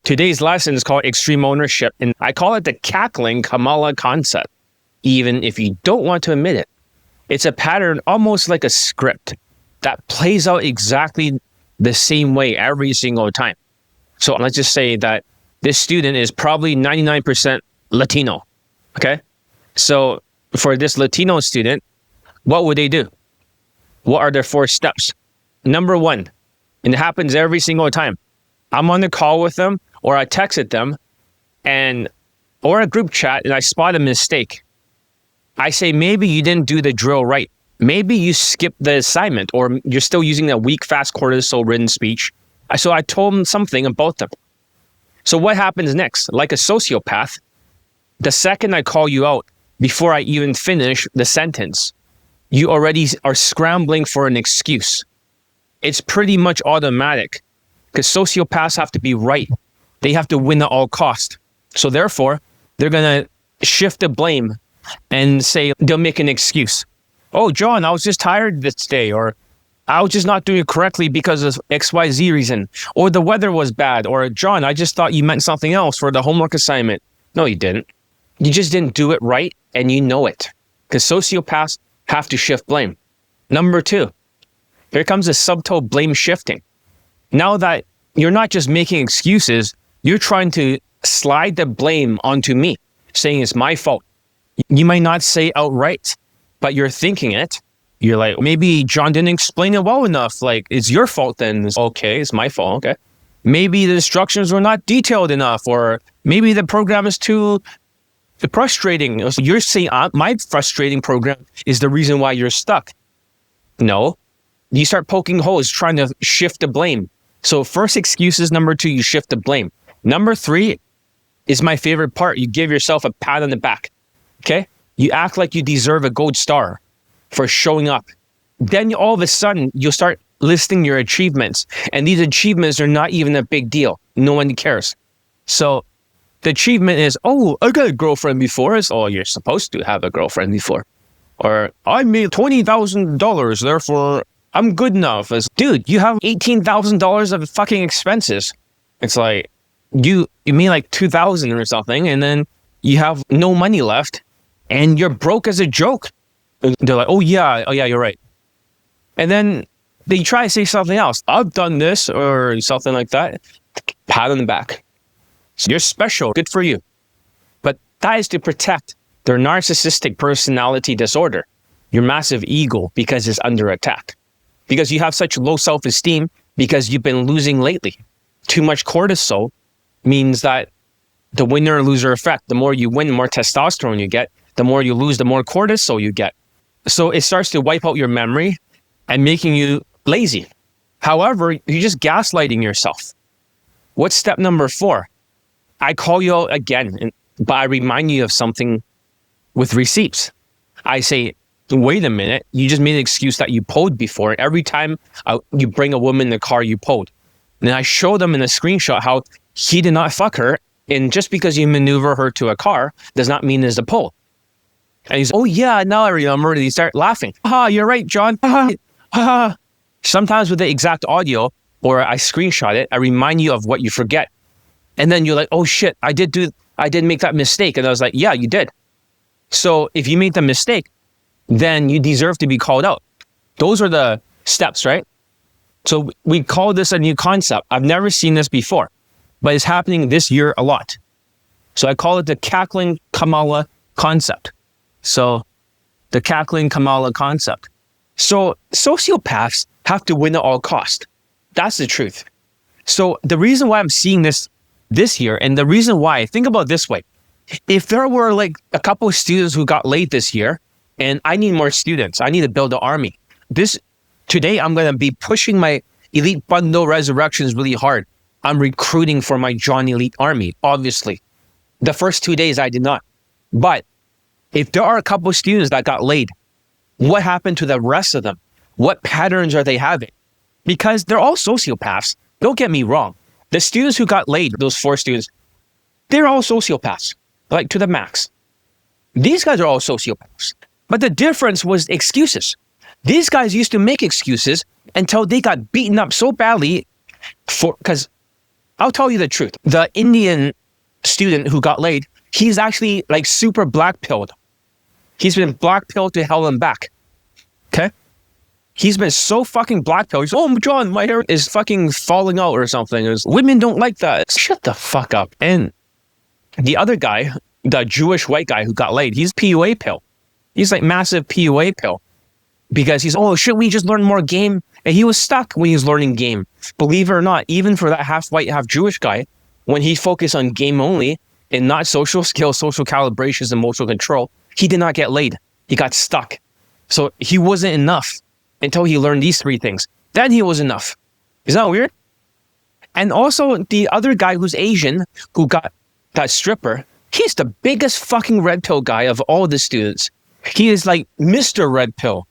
Today's lesson is called Extreme Ownership, and I call it the Cackling Kamala Concept, even if you don't want to admit it. It's a pattern almost like a script that plays out exactly the same way every single time. So let's just say that this student is probably 99% Latino, okay? So for this Latino student, what would they do? What are their 4 steps? Number 1, and it happens every single time. I'm on the call with them, or I texted them, or a group chat, and I spot a mistake. I say, maybe you didn't do the drill right. Maybe you skipped the assignment, or you're still using that weak, fast cortisol written speech. So I told them something about them. So what happens next? Like a sociopath, the second I call you out, before I even finish the sentence, you already are scrambling for an excuse. It's pretty much automatic, because sociopaths have to be right. They have to win at all costs. So therefore, they're going to shift the blame and say, they'll make an excuse. Oh, John, I was just tired this day, or I was just not doing it correctly because of XYZ reason, or the weather was bad, or John, I just thought you meant something else for the homework assignment. No, you didn't. You just didn't do it right, and you know it, because sociopaths have to shift blame. Number 2, here comes the subtle blame shifting. Now that you're not just making excuses, you're trying to slide the blame onto me, saying it's my fault. You might not say outright, but you're thinking it. You're like, maybe John didn't explain it well enough. Like, it's your fault then. Okay, it's my fault. Okay. Maybe the instructions were not detailed enough, or maybe the program is too frustrating. So you're saying my frustrating program is the reason why you're stuck. No. You start poking holes, trying to shift the blame. So first excuse is number 2, you shift the blame. Number 3 is my favorite part. You give yourself a pat on the back. Okay? You act like you deserve a gold star for showing up. Then all of a sudden, you'll start listing your achievements. And these achievements are not even a big deal. No one cares. So the achievement is, oh, I got a girlfriend before. It's, oh, you're supposed to have a girlfriend before. Or I made $20,000, therefore I'm good enough. As, dude, you have $18,000 of fucking expenses. It's like, you made like $2,000 or something, and then you have no money left, and you're broke as a joke. And they're like, oh yeah, you're right. And then they try to say something else. I've done this, or something like that. Pat on the back. So you're special, good for you. But that is to protect their narcissistic personality disorder, your massive ego, because it's under attack. Because you have such low self-esteem because you've been losing lately. Too much cortisol means that the winner loser effect. The more you win, the more testosterone you get. The more you lose, the more cortisol you get. So it starts to wipe out your memory and making you lazy. However, you're just gaslighting yourself. What's step number 4? I call you out again, but I remind you of something with receipts. I say, wait a minute, you just made an excuse that you poed before. Every time you bring a woman in the car, you poed. And I show them in a screenshot how he did not fuck her. And just because you maneuver her to a car does not mean there's a pole. And he's, oh yeah, now I remember. And he start laughing. Ah, you're right, John. Sometimes with the exact audio, or I screenshot it, I remind you of what you forget. And then you're like, oh shit, I did make that mistake. And I was like, yeah, you did. So if you made the mistake, then you deserve to be called out. Those are the steps, right? So we call this a new concept. I've never seen this before, but it's happening this year a lot. So I call it the Cackling Kamala Concept. So the Cackling Kamala Concept. So sociopaths have to win at all costs. That's the truth. So the reason why I'm seeing this year, and the reason why, think about it this way. If there were like a couple of students who got late this year, and I need more students, I need to build an army. Today, I'm going to be pushing my Elite Bundle Resurrections really hard. I'm recruiting for my John Elite Army, obviously. The first 2 days, I did not. But if there are a couple of students that got laid, what happened to the rest of them? What patterns are they having? Because they're all sociopaths. Don't get me wrong. The students who got laid, those 4 students, they're all sociopaths, like to the max. These guys are all sociopaths. But the difference was excuses. These guys used to make excuses until they got beaten up so badly because I'll tell you the truth. The Indian student who got laid, he's actually like super black-pilled. He's been black-pilled to hell and back. Okay? He's been so fucking black-pilled. He's, oh, John, my hair is fucking falling out or something. Women don't like that. Shut the fuck up. And the other guy, the Jewish white guy who got laid, he's PUA pill. He's like massive PUA pill. Because he's, oh, should we just learn more game? And he was stuck when he was learning game. Believe it or not, even for that half white, half Jewish guy, when he focused on game only and not social skills, social calibrations, emotional control, he did not get laid. He got stuck. So he wasn't enough until he learned these 3 things. Then he was enough. Isn't that weird? And also the other guy who's Asian, who got that stripper, he's the biggest fucking red pill guy of all the students. He is like Mr. Red Pill.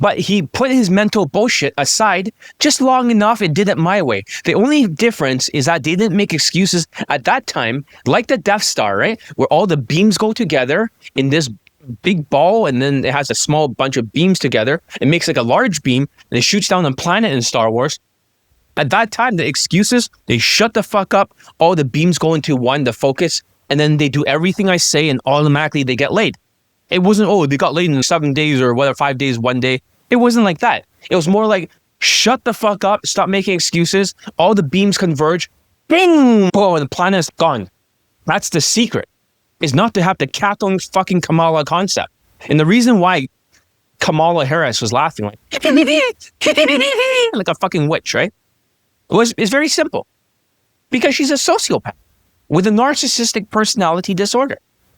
But he put his mental bullshit aside just long enough and did it my way. The only difference is that they didn't make excuses at that time, like the Death Star, right? Where all the beams go together in this big ball, and then it has a small bunch of beams together. It makes like a large beam, and it shoots down a planet in Star Wars. At that time, the excuses, they shut the fuck up. All the beams go into one, the focus, and then they do everything I say, and automatically they get laid. It wasn't, oh, they got laid in 7 days or whatever, 5 days, 1 day. It wasn't like that. It was more like, shut the fuck up, stop making excuses. All the beams converge. Bing! Oh, and the planet is gone. That's the secret, is not to have the cackling fucking Kamala concept. And the reason why Kamala Harris was laughing like, like a fucking witch, right? It's very simple. Because she's a sociopath with a narcissistic personality disorder.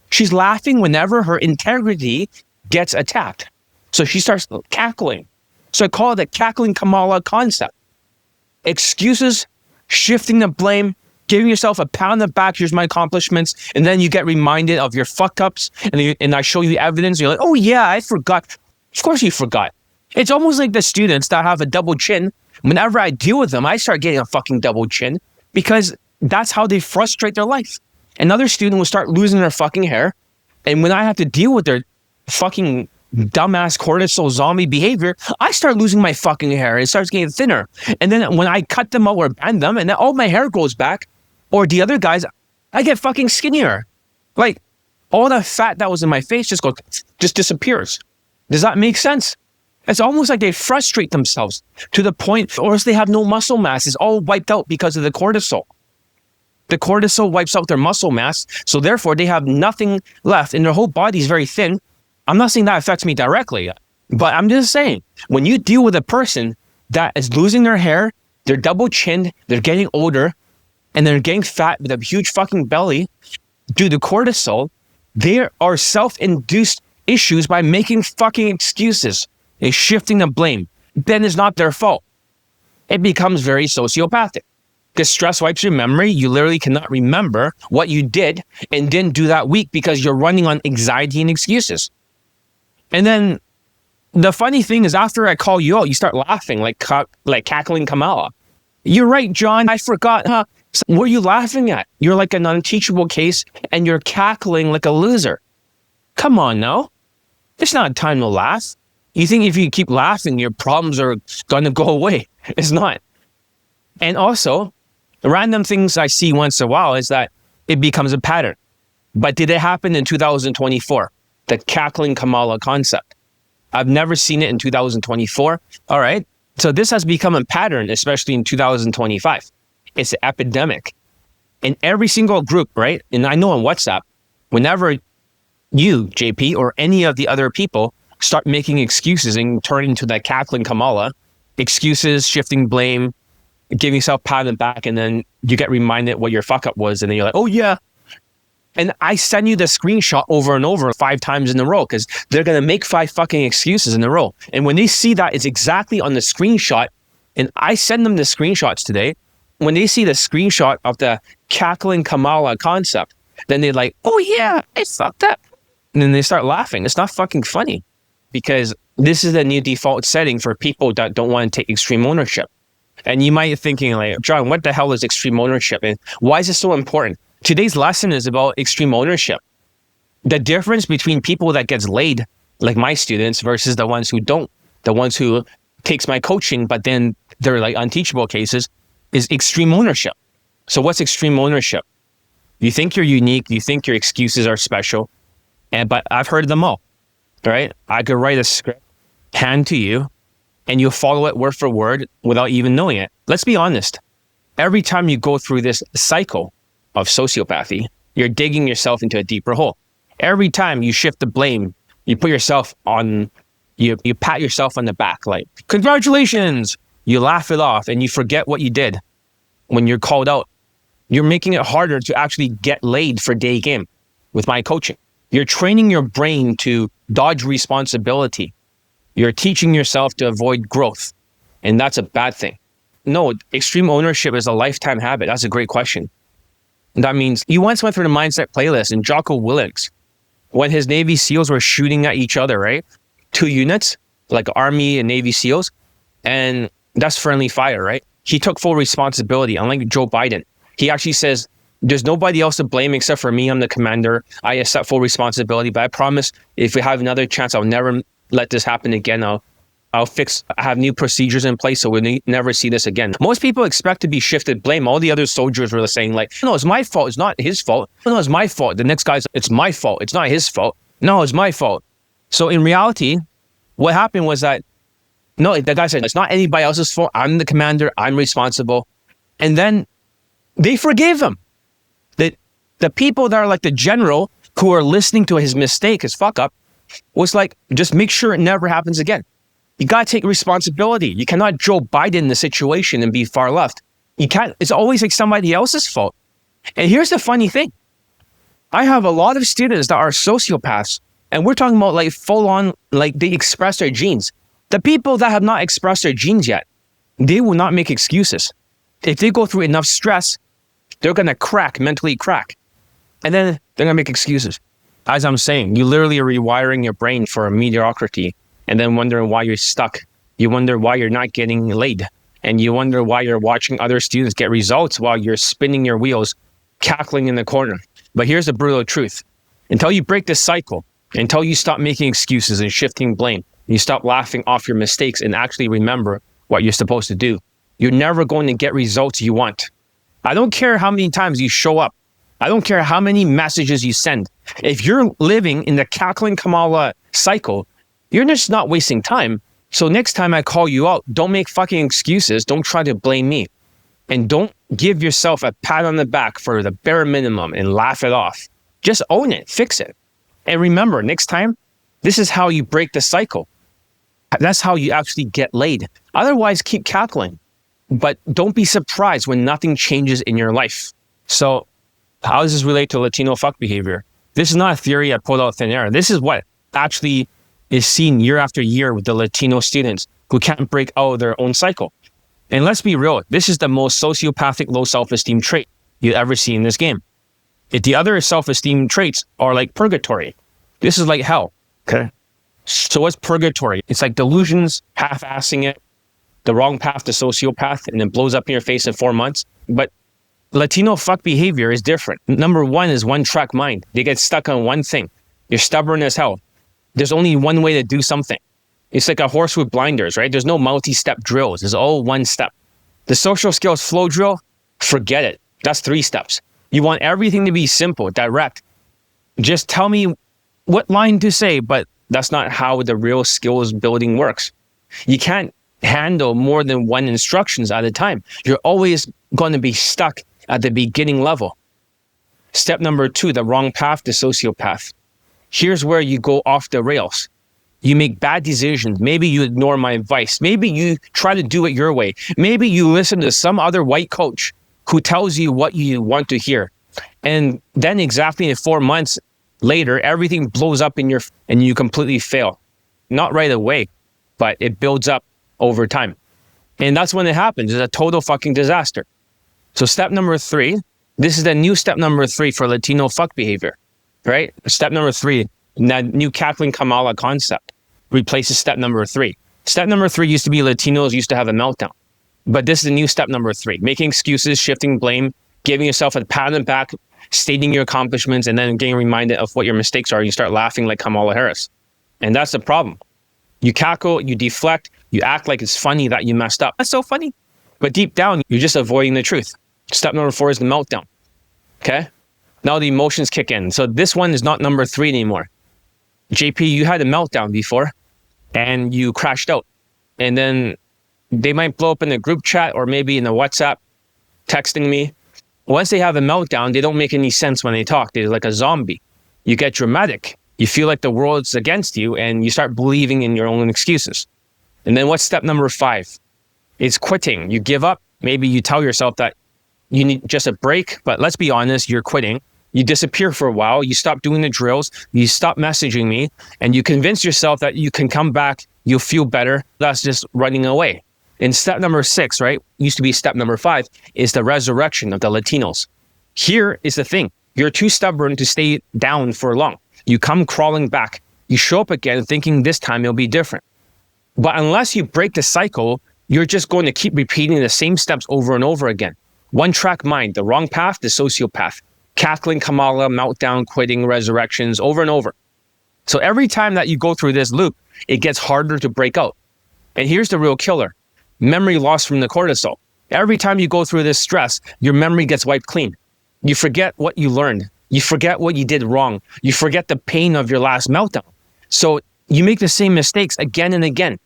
She's laughing whenever her integrity gets attacked. So she starts cackling. So I call it the Cackling Kamala Concept. Excuses, shifting the blame, giving yourself a pat on the back, here's my accomplishments, and then you get reminded of your fuck-ups, and I show you evidence, and you're like, oh yeah, I forgot. Of course you forgot. It's almost like the students that have a double chin. Whenever I deal with them, I start getting a fucking double chin, because that's how they frustrate their life. Another student will start losing their fucking hair, and when I have to deal with their fucking dumbass cortisol zombie behavior, I start losing my fucking hair. It starts getting thinner. And then when I cut them out or bend them, and then all my hair grows back, or the other guys, I get fucking skinnier. Like, all the fat that was in my face just disappears. Does that make sense? It's almost like they frustrate themselves to the point, or else they have no muscle mass. It's all wiped out because of the cortisol. The cortisol wipes out their muscle mass, so therefore they have nothing left, and their whole body's very thin. I'm not saying that affects me directly, but I'm just saying, when you deal with a person that is losing their hair, they're double-chinned, they're getting older, and they're getting fat with a huge fucking belly due to cortisol, there are self-induced issues by making fucking excuses. They're shifting the blame. Then it's not their fault. It becomes very sociopathic. Because stress wipes your memory. You literally cannot remember what you did and didn't do that week because you're running on anxiety and excuses. And then the funny thing is, after I call you out, you start laughing like Cackling Kamala. You're right, John. I forgot. Huh? So what are you laughing at? You're like an unteachable case and you're cackling like a loser. Come on now. It's not time to laugh. You think if you keep laughing, your problems are going to go away. It's not. And also, the random things I see once in a while is that it becomes a pattern. But did it happen in 2024? The Cackling Kamala Concept. I've never seen it in 2024. All right. So this has become a pattern, especially in 2025. It's an epidemic. In every single group, right? And I know on WhatsApp, whenever you, JP, or any of the other people start making excuses and turn into that Cackling Kamala, excuses, shifting blame, giving yourself a pat on the back, and then you get reminded what your fuck up was, and then you're like, oh yeah. And I send you the screenshot over and over 5 times in a row because they're going to make 5 fucking excuses in a row. And when they see that it's exactly on the screenshot, and I send them the screenshots today, when they see the screenshot of the Cackling Kamala Concept, then they're like, oh yeah, I fucked up. And then they start laughing. It's not fucking funny because this is the new default setting for people that don't want to take extreme ownership. And you might be thinking like, John, what the hell is extreme ownership? And why is it so important? Today's lesson is about extreme ownership. The difference between people that gets laid, like my students, versus the ones who don't, the ones who takes my coaching, but then they're like unteachable cases, is extreme ownership. So what's extreme ownership? You think you're unique. You think your excuses are special. But I've heard them all, right? I could write a script, hand to you, and you'll follow it word for word without even knowing it. Let's be honest. Every time you go through this cycle of sociopathy, you're digging yourself into a deeper hole. Every time you shift the blame, you put yourself on, you pat yourself on the back, like, congratulations. You laugh it off and you forget what you did when you're called out. You're making it harder to actually get laid for Daygame with my coaching. You're training your brain to dodge responsibility. You're teaching yourself to avoid growth. And that's a bad thing. No, extreme ownership is a lifetime habit. That's a great question. That means you once went through the mindset playlist and Jocko Willink, when his Navy SEALs were shooting at each other, right? 2 units, like Army and Navy SEALs, and that's friendly fire, right? He took full responsibility, unlike Joe Biden. He actually says, there's nobody else to blame except for me. I'm the commander. I accept full responsibility, but I promise if we have another chance, I'll never let this happen again. I'll have new procedures in place so we'll never see this again. Most people expect to be shifted blame. All the other soldiers were saying like, no, it's my fault. It's not his fault. No, it's my fault. The next guy's, it's my fault. It's not his fault. No, it's my fault. So in reality, what happened was that, no, the guy said, it's not anybody else's fault. I'm the commander. I'm responsible. And then they forgave him. The people that are like the general who are listening to his mistake, his fuck up, was like, just make sure it never happens again. You got to take responsibility. You cannot Joe Biden the situation and be far left. You can't, it's always like somebody else's fault. And here's the funny thing. I have a lot of students that are sociopaths, and we're talking about like full on, like they express their genes. The people that have not expressed their genes yet, they will not make excuses. If they go through enough stress, they're going to crack, mentally crack. And then they're going to make excuses. As I'm saying, you literally are rewiring your brain for a mediocrity and then wondering why you're stuck. You wonder why you're not getting laid. And you wonder why you're watching other students get results while you're spinning your wheels, cackling in the corner. But here's the brutal truth. Until you break this cycle, until you stop making excuses and shifting blame, you stop laughing off your mistakes and actually remember what you're supposed to do, you're never going to get results you want. I don't care how many times you show up. I don't care how many messages you send. If you're living in the Cackling Kamala cycle, you're just not wasting time. So next time I call you out, don't make fucking excuses. Don't try to blame me. And don't give yourself a pat on the back for the bare minimum and laugh it off. Just own it, fix it. And remember, next time, this is how you break the cycle. That's how you actually get laid. Otherwise, keep cackling. But don't be surprised when nothing changes in your life. So how does this relate to Latino fuck behavior? This is not a theory I pulled out of thin air. This is what actually is seen year after year with the Latino students who can't break out of their own cycle. And let's be real, this is the most sociopathic low self-esteem trait you ever see in this game. If the other self-esteem traits are like purgatory, this is like hell, okay? So what's purgatory? It's like delusions, half-assing it, the wrong path to sociopath, and then blows up in your face in 4 months. But Latino fuck behavior is different. Number one is one-track mind. They get stuck on one thing. You're stubborn as hell. There's only one way to do something. It's like a horse with blinders, right? There's no multi-step drills. It's all one step. The social skills flow drill, forget it. That's 3 steps. You want everything to be simple, direct. Just tell me what line to say, but that's not how the real skills building works. You can't handle more than one instructions at a time. You're always going to be stuck at the beginning level. Step number 2, the wrong path to sociopath. Here's where you go off the rails. You make bad decisions. Maybe you ignore my advice. Maybe you try to do it your way. Maybe you listen to some other white coach who tells you what you want to hear. And then exactly 4 months later, everything blows up in your, and you completely fail. Not right away, but it builds up over time. And that's when it happens. It's a total fucking disaster. So step number 3, this is the new step number 3 for Latino fuck behavior, right? Step number 3, that new Cackling Kamala concept replaces step number 3. Step number 3 used to be Latinos used to have a meltdown. But this is the new step number 3, making excuses, shifting blame, giving yourself a pat on the back, stating your accomplishments, and then getting reminded of what your mistakes are. You start laughing like Kamala Harris. And that's the problem. You cackle, you deflect, you act like it's funny that you messed up. That's so funny. But deep down, you're just avoiding the truth. Step number 4 is the meltdown. Okay? Now the emotions kick in. So this one is not number 3 anymore. JP, you had a meltdown before and you crashed out. And then they might blow up in a group chat or maybe in a WhatsApp texting me. Once they have a meltdown, they don't make any sense when they talk. They're like a zombie. You get dramatic. You feel like the world's against you and you start believing in your own excuses. And then what's step number 5? It's quitting. You give up. Maybe you tell yourself that you need just a break, but let's be honest, you're quitting. You disappear for a while. You stop doing the drills. You stop messaging me and you convince yourself that you can come back. You'll feel better. That's just running away. And step number 6, right? Used to be step number 5 is the resurrection of the Latinos. Here is the thing. You're too stubborn to stay down for long. You come crawling back. You show up again thinking this time it'll be different. But unless you break the cycle, you're just going to keep repeating the same steps over and over again. One track mind, the wrong path, the sociopath. Cackling Kamala, meltdown, quitting, resurrections, over and over. So every time that you go through this loop, it gets harder to break out. And here's the real killer. Memory loss from the cortisol. Every time you go through this stress, your memory gets wiped clean. You forget what you learned. You forget what you did wrong. You forget the pain of your last meltdown. So you make the same mistakes again and again.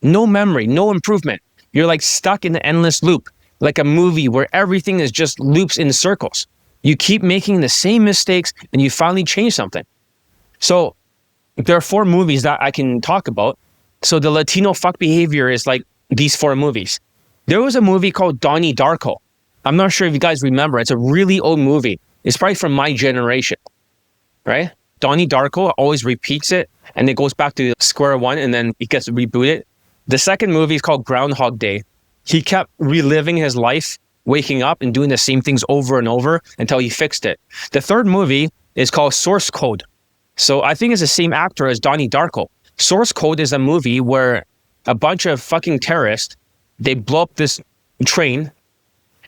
No memory, no improvement. You're like stuck in the endless loop, like a movie where everything is just loops in circles. You keep making the same mistakes and you finally change something. So there are 4 movies that I can talk about. So the Latino fuck behavior is like these 4 movies. There was a movie called Donnie Darko. I'm not sure if you guys remember. It's a really old movie. It's probably from my generation, right? Donnie Darko always repeats it and it goes back to square one and then it gets rebooted. The second movie is called Groundhog Day. He kept reliving his life, waking up and doing the same things over and over until he fixed it. The third movie is called Source Code. So I think it's the same actor as Donnie Darko. Source Code is a movie where a bunch of fucking terrorists, they blow up this train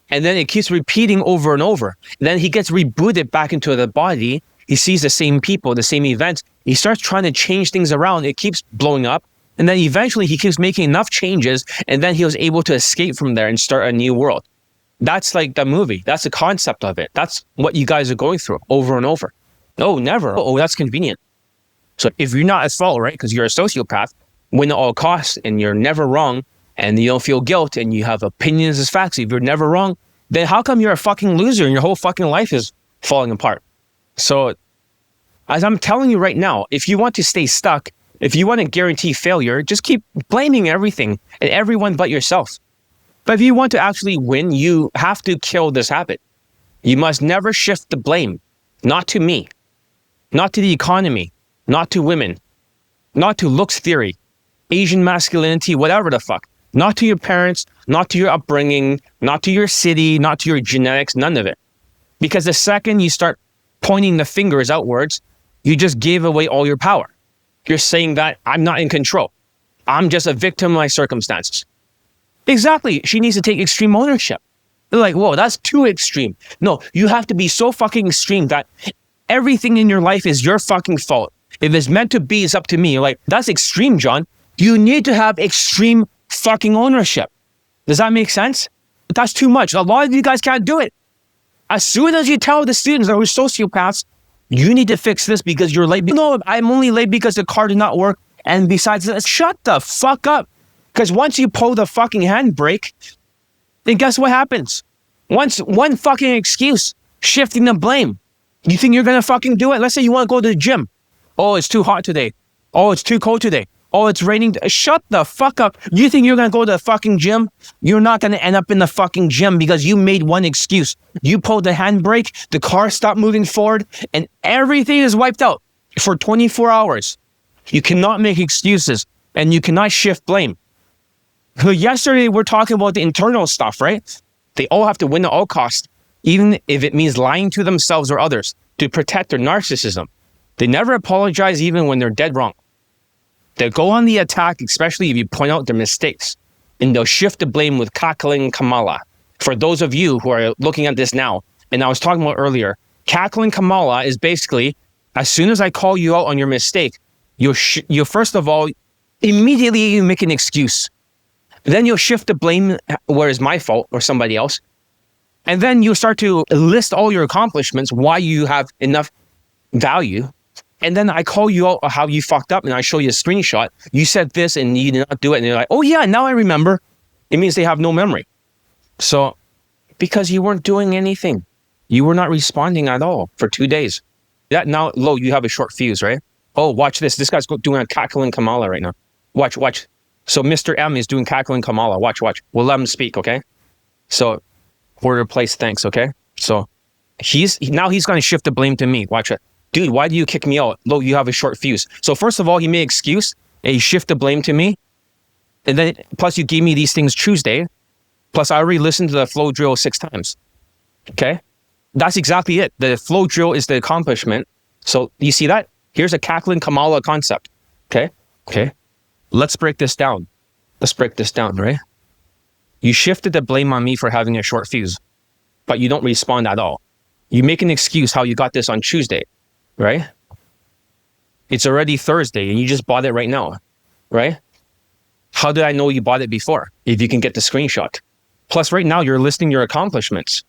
and then it keeps repeating over and over. And then he gets rebooted back into the body. He sees the same people, the same events. He starts trying to change things around. It keeps blowing up. And then eventually he keeps making enough changes and then he was able to escape from there and start a new world. That's like the movie. That's the concept of it. That's what you guys are going through over and over. No, never. Oh, that's convenient. So if you're not at fault, right, because you're a sociopath, win at all costs and you're never wrong and you don't feel guilt and you have opinions as facts, if you're never wrong, then how come you're a fucking loser and your whole fucking life is falling apart? So as I'm telling you right now, if you want to stay stuck, if you want to guarantee failure, just keep blaming everything and everyone but yourself. But if you want to actually win, you have to kill this habit. You must never shift the blame. Not to me, not to the economy, not to women, not to looks theory, Asian masculinity, whatever the fuck. Not to your parents, not to your upbringing, not to your city, not to your genetics, none of it. Because the second you start pointing the fingers outwards, you just gave away all your power. You're saying that I'm not in control. I'm just a victim of my circumstances. Exactly. She needs to take extreme ownership. They're like, whoa, that's too extreme. No, you have to be so fucking extreme that everything in your life is your fucking fault. If it's meant to be, it's up to me. You're like, that's extreme, John. You need to have extreme fucking ownership. Does that make sense? But that's too much. A lot of you guys can't do it. As soon as you tell the students that we're sociopaths, you need to fix this because you're late. No, I'm only late because the car did not work. And besides that, shut the fuck up. Because once you pull the fucking handbrake, then guess what happens? Once one fucking excuse, shifting the blame. You think you're going to fucking do it? Let's say you want to go to the gym. Oh, it's too hot today. Oh, it's too cold today. Oh, it's raining. Shut the fuck up. You think you're going to go to the fucking gym? You're not going to end up in the fucking gym because you made one excuse. You pulled the handbrake, the car stopped moving forward, and everything is wiped out for 24 hours. You cannot make excuses and you cannot shift blame. Yesterday, we're talking about the internal stuff, right? They all have to win at all costs, even if it means lying to themselves or others to protect their narcissism. They never apologize even when they're dead wrong. They'll go on the attack, especially if you point out their mistakes, and they'll shift the blame with Cackling Kamala. For those of you who are looking at this now, and I was talking about earlier, Cackling Kamala is basically, as soon as I call you out on your mistake, you'll first of all, immediately you make an excuse. Then you'll shift the blame where it's my fault or somebody else. And then you start to list all your accomplishments, why you have enough value. And then I call you out how you fucked up and I show you a screenshot. You said this and you did not do it. And you're like, oh yeah, now I remember. It means they have no memory. So because you weren't doing anything, you were not responding at all for 2 days. That now, Lo, you have a short fuse, right? Oh, watch this. This guy's doing a Cackling Kamala right now. Watch. So Mr. M is doing Cackling Kamala. Watch. We'll let him speak, okay? So order place, thanks, okay? So now he's going to shift the blame to me. Watch it. Dude, why do you kick me out? Lo, you have a short fuse. So first of all, he made excuse and he shift the blame to me. And then plus you gave me these things Tuesday. Plus I already listened to the flow drill 6 times. Okay? That's exactly it. The flow drill is the accomplishment. So you see that? Here's a Cackling Kamala concept. Okay? Let's break this down. Right? You shifted the blame on me for having a short fuse, but you don't respond at all. You make an excuse how you got this on Tuesday, right? It's already Thursday and you just bought it right now, right? How did I know you bought it before? If you can get the screenshot. Plus right now you're listing your accomplishments,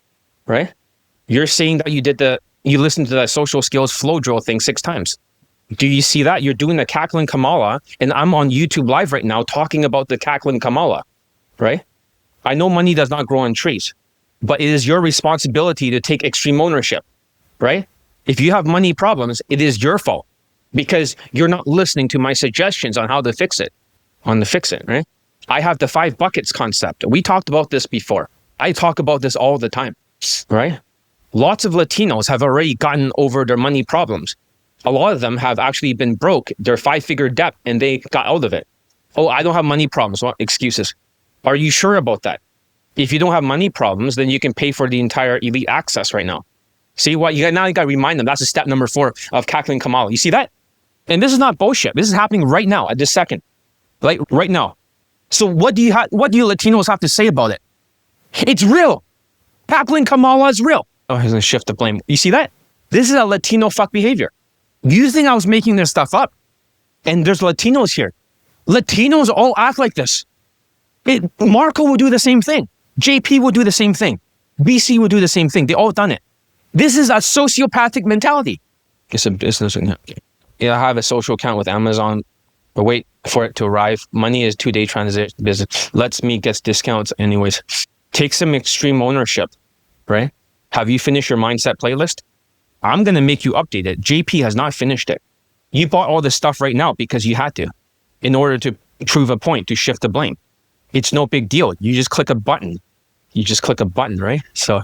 right? You're saying that you listened to that social skills flow drill thing 6 times. Do you see that? You're doing the Cackling Kamala and I'm on YouTube live right now talking about the Cackling Kamala, right? I know money does not grow on trees, but it is your responsibility to take extreme ownership, right? If you have money problems, it is your fault because you're not listening to my suggestions on how to fix it, right? I have the 5 buckets concept. We talked about this before. I talk about this all the time, right? Lots of Latinos have already gotten over their money problems. A lot of them have actually been broke. They're 5-figure debt and they got out of it. Oh, I don't have money problems. Well, excuses. Are you sure about that? If you don't have money problems, then you can pay for the entire elite access right now. See what? Now you got to remind them. That's a step number 4 of Cackling Kamala. You see that? And this is not bullshit. This is happening right now at this second. Like right now. So what do you Latinos have to say about it? It's real. Cackling Kamala is real. Oh, he's going to shift the blame. You see that? This is a Latino fuck behavior. You think I was making this stuff up? And there's Latinos here. Latinos all act like this. Marco will do the same thing. JP will do the same thing. BC will do the same thing. They all done it. This is a sociopathic mentality. It's a business account. Yeah, I have a social account with Amazon, but wait for it to arrive. Money is 2-day transit business. Lets me get discounts anyways. Take some extreme ownership, right? Have you finished your mindset playlist? I'm going to make you update it. JP has not finished it. You bought all this stuff right now because you had to, in order to prove a point, to shift the blame. It's no big deal. You just click a button. Right? So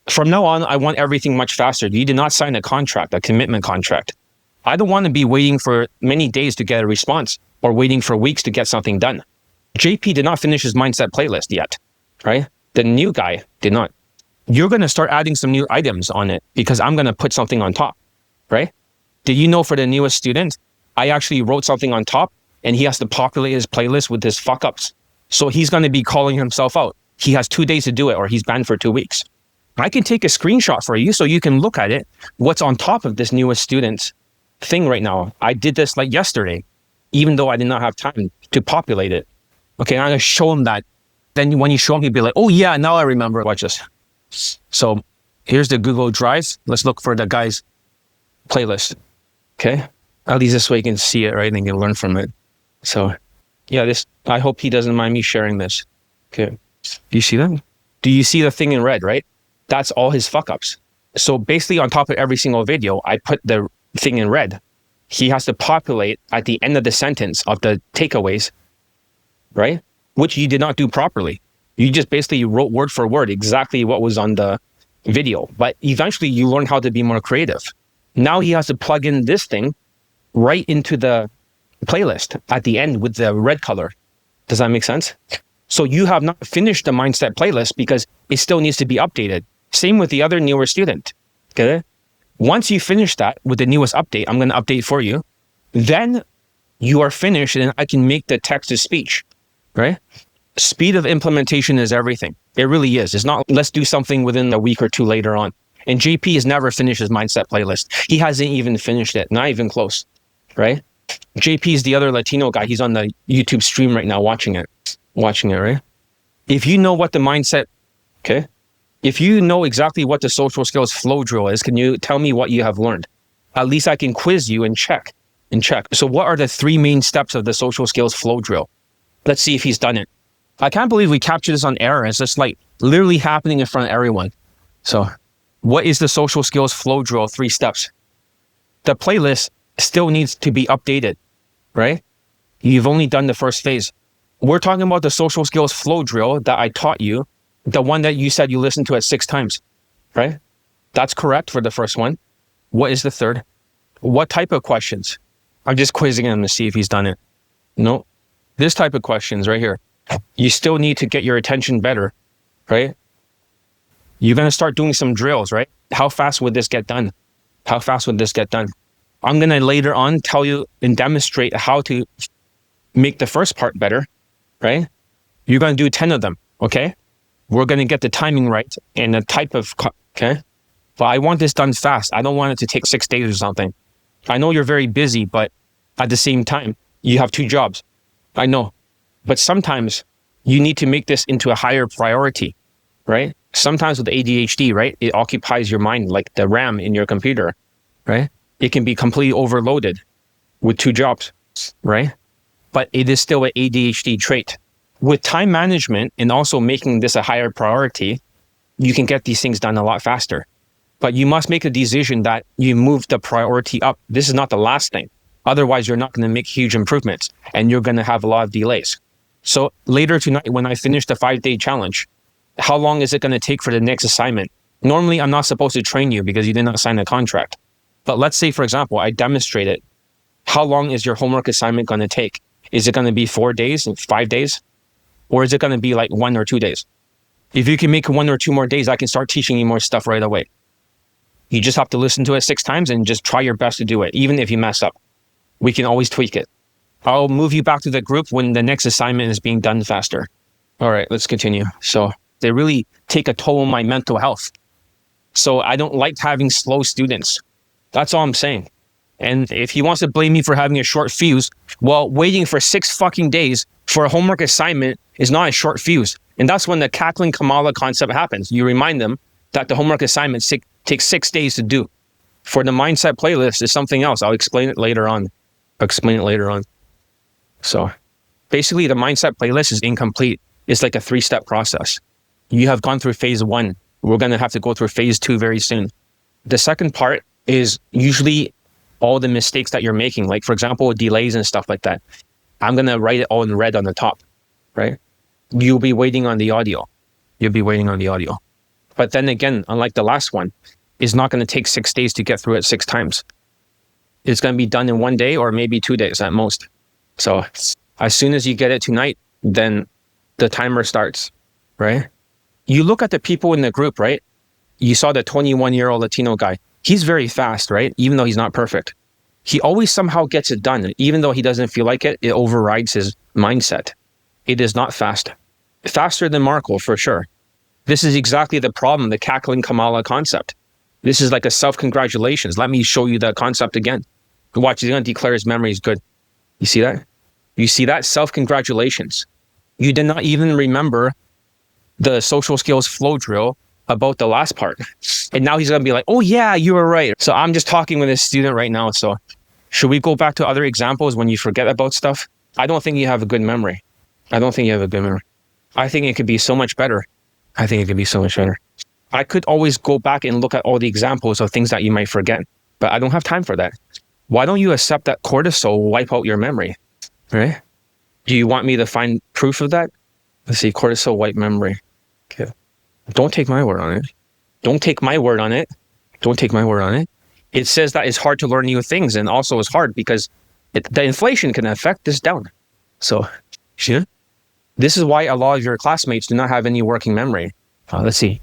from now on, I want everything much faster. You did not sign a contract, a commitment contract. I don't want to be waiting for many days to get a response or waiting for weeks to get something done. JP did not finish his mindset playlist yet, right? The new guy did not. You're going to start adding some new items on it because I'm going to put something on top, right? Did you know for the newest student, I actually wrote something on top and he has to populate his playlist with his fuck ups. So he's going to be calling himself out. He has 2 days to do it or he's banned for 2 weeks. I can take a screenshot for you so you can look at it. What's on top of this newest student's thing right now. I did this like yesterday, even though I did not have time to populate it. Okay, I'm going to show him that. Then when you show him, he'll be like, oh yeah, now I remember. Watch this. So here's the Google Drive. Let's look for the guy's playlist. Okay. At least this way you can see it, right? And you can learn from it. So yeah, I hope he doesn't mind me sharing this. Okay. Do you see that? Do you see the thing in red, right? That's all his fuck ups. So basically on top of every single video, I put the thing in red. He has to populate at the end of the sentence of the takeaways, right? Which you did not do properly. You just basically wrote word for word exactly what was on the video. But eventually you learn how to be more creative. Now he has to plug in this thing right into the playlist at the end with the red color. Does that make sense? So you have not finished the mindset playlist because it still needs to be updated. Same with the other newer student. Okay. Once you finish that with the newest update, I'm going to update for you. Then you are finished and I can make the text to speech, right? Speed of implementation is everything. It really is. It's not, let's do something within a week or 2 later on. And JP has never finished his mindset playlist. He hasn't even finished it. Not even close, right? JP is the other Latino guy. He's on the YouTube stream right now watching it, right? If you know what the mindset, okay? If you know exactly what the social skills flow drill is, can you tell me what you have learned? At least I can quiz you and check. So what are the 3 main steps of the social skills flow drill? Let's see if he's done it. I can't believe we captured this on air. It's just like literally happening in front of everyone. So what is the social skills flow drill 3 steps? The playlist still needs to be updated, right? You've only done the first phase. We're talking about the social skills flow drill that I taught you, the one that you said you listened to it 6 times, right? That's correct for the first one. What is the third? What type of questions? I'm just quizzing him to see if he's done it. No, this type of questions right here. You still need to get your attention better, right? You're going to start doing some drills, right? How fast would this get done? How fast would this get done? I'm going to later on tell you and demonstrate how to make the first part better, right? You're going to do 10 of them, okay? We're going to get the timing right and the type of, okay? But I want this done fast. I don't want it to take 6 days or something. I know you're very busy, but at the same time, you have 2 jobs. I know. But sometimes you need to make this into a higher priority, right? Sometimes with ADHD, right, it occupies your mind like the RAM in your computer, right? It can be completely overloaded with 2 jobs, right? But it is still an ADHD trait. With time management and also making this a higher priority, you can get these things done a lot faster. But you must make a decision that you move the priority up. This is not the last thing. Otherwise, you're not going to make huge improvements and you're going to have a lot of delays. So later tonight, when I finish the 5-day challenge, how long is it going to take for the next assignment? Normally, I'm not supposed to train you because you did not sign a contract. But let's say, for example, I demonstrate it. How long is your homework assignment going to take? Is it going to be 4 days, 5 days? Or is it going to be like 1 or 2 days? If you can make 1 or 2 more days, I can start teaching you more stuff right away. You just have to listen to it 6 times and just try your best to do it. Even if you mess up, we can always tweak it. I'll move you back to the group when the next assignment is being done faster. All right, let's continue. So they really take a toll on my mental health. So I don't like having slow students. That's all I'm saying. And if he wants to blame me for having a short fuse, well, waiting for 6 fucking days for a homework assignment is not a short fuse. And that's when the Cackling Kamala Concept happens. You remind them that the homework assignment takes 6 days to do. For the mindset playlist is something else. I'll explain it later on. So basically the mindset playlist is incomplete. It's like a 3-step process. You have gone through phase 1. We're going to have to go through phase 2 very soon. The second part is usually all the mistakes that you're making. Like for example, delays and stuff like that. I'm going to write it all in red on the top, right? You'll be waiting on the audio. But then again, unlike the last one, it's not going to take 6 days to get through it 6 times. It's going to be done in 1 day or maybe 2 days at most. So as soon as you get it tonight, then the timer starts, right? You look at the people in the group, right? You saw the 21-year-old Latino guy. He's very fast, right? Even though he's not perfect. He always somehow gets it done. Even though he doesn't feel like it, it overrides his mindset. It is not fast. Faster than Marco, for sure. This is exactly the problem, the Cackling Kamala Concept. This is like a self-congratulations. Let me show you the concept again. Watch, he's going to declare his memory is good. You see that? You see that? Self-congratulations. You did not even remember the social skills flow drill about the last part. And now he's going to be like, oh yeah, you were right. So I'm just talking with this student right now. So should we go back to other examples when you forget about stuff? I don't think you have a good memory. I think it could be so much better. I could always go back and look at all the examples of things that you might forget, but I don't have time for that. Why don't you accept that cortisol will wipe out your memory, right? Do you want me to find proof of that? Let's see, cortisol wipe memory. Okay. Don't take my word on it. It says that it's hard to learn new things, and also it's hard because the inflation can affect this down. So, yeah. This is why a lot of your classmates do not have any working memory. Let's see.